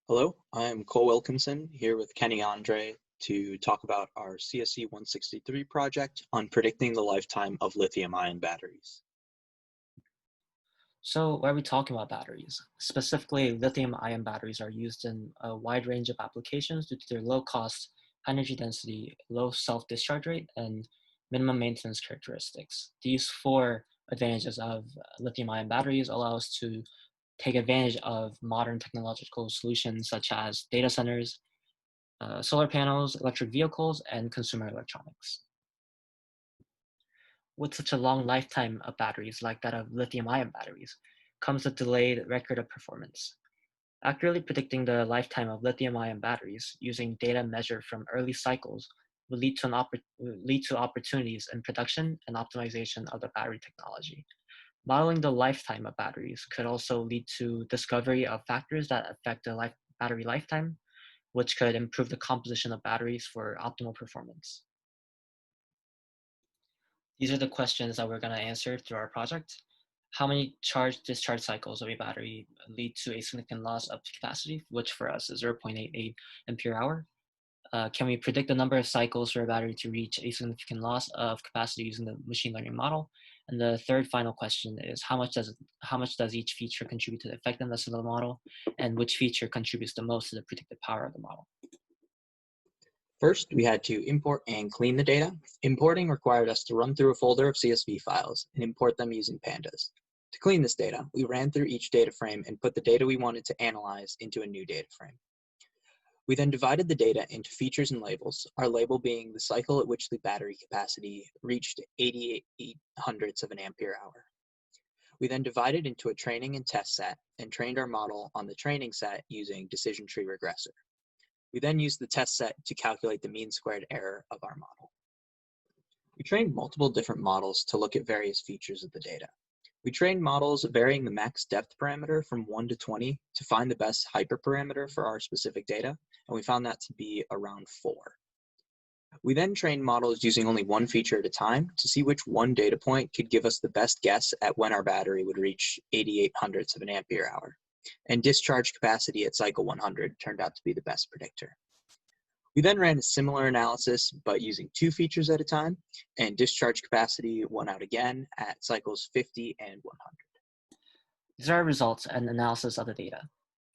Hello, I'm Cole Wilkinson here with Kenny Andre to talk about our CSE 163 project on predicting the lifetime of lithium-ion batteries. So why are we talking about batteries? Specifically, lithium-ion batteries are used in a wide range of applications due to their low cost, energy density, low self-discharge rate, and minimum maintenance characteristics. These four advantages of lithium-ion batteries allow us to take advantage of modern technological solutions such as data centers, solar panels, electric vehicles, and consumer electronics. With such a long lifetime of batteries like that of lithium-ion batteries, comes a delayed record of performance. Accurately predicting the lifetime of lithium-ion batteries using data measured from early cycles would lead to opportunities in production and optimization of the battery technology. Modeling the lifetime of batteries could also lead to discovery of factors that affect the battery lifetime, which could improve the composition of batteries for optimal performance. These are the questions that we're going to answer through our project. How many charge-discharge cycles of a battery lead to a significant loss of capacity, which for us is 0.88 ampere hour? Can we predict the number of cycles for a battery to reach a significant loss of capacity using the machine learning model? And the third final question is how much does each feature contribute to the effectiveness of the model, and which feature contributes the most to the predictive power of the model? First, we had to import and clean the data. Importing required us to run through a folder of CSV files and import them using pandas. To clean this data, we ran through each data frame and put the data we wanted to analyze into a new data frame. We then divided the data into features and labels, our label being the cycle at which the battery capacity reached 88 hundredths of an ampere hour. We then divided into a training and test set and trained our model on the training set using decision tree regressor. We then used the test set to calculate the mean squared error of our model. We trained multiple different models to look at various features of the data. We trained models varying the max depth parameter from 1 to 20 to find the best hyperparameter for our specific data, and we found that to be around 4. We then trained models using only one feature at a time to see which one data point could give us the best guess at when our battery would reach 88 hundredths of an ampere hour. And discharge capacity at cycle 100 turned out to be the best predictor. We then ran a similar analysis, but using two features at a time, and discharge capacity won out again at cycles 50 and 100. These are our results and analysis of the data.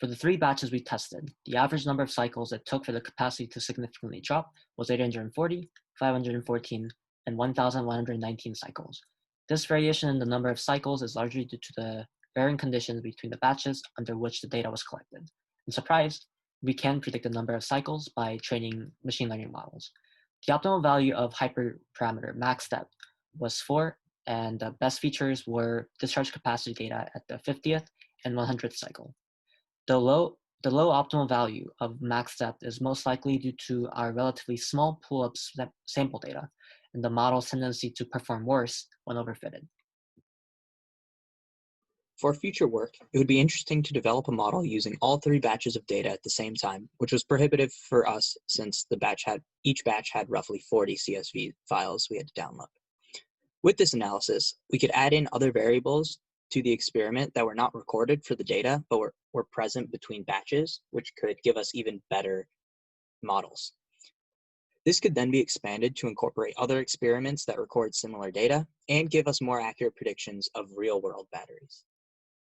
For the 3 batches we tested, the average number of cycles it took for the capacity to significantly drop was 840, 514, and 1,119 cycles. This variation in the number of cycles is largely due to the varying conditions between the batches under which the data was collected. And surprise, we can predict the number of cycles by training machine learning models. The optimal value of hyperparameter max depth was 4, and the best features were discharge capacity data at the 50th and 100th cycle. The low optimal value of max depth is most likely due to our relatively small pool of sample data and the model's tendency to perform worse when overfitted. For future work, it would be interesting to develop a model using all 3 batches of data at the same time, which was prohibitive for us since each batch had roughly 40 CSV files we had to download. With this analysis, we could add in other variables to the experiment that were not recorded for the data, but were present between batches, which could give us even better models. This could then be expanded to incorporate other experiments that record similar data and give us more accurate predictions of real-world batteries.